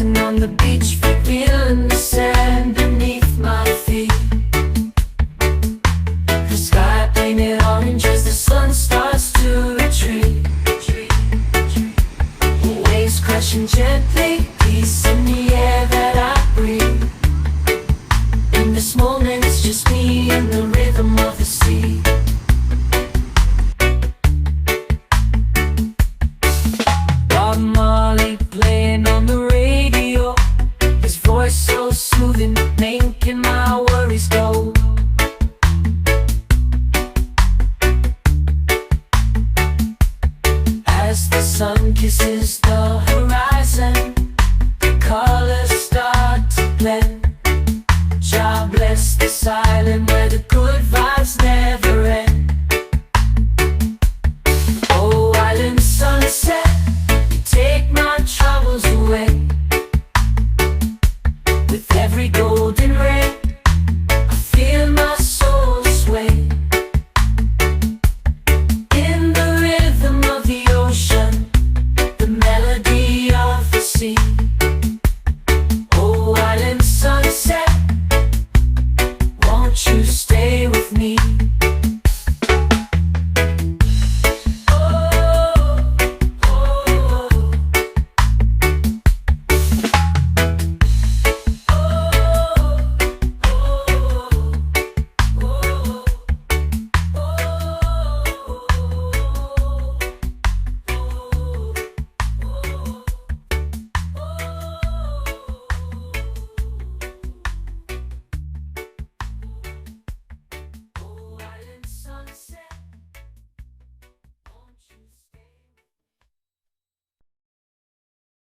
Dancing on the beach, feeling the sand beneath my feet. The sky painted orange as the sun starts to retreat. Waves crashing gently, peace in the air that I breathe. In this moment it's just me and the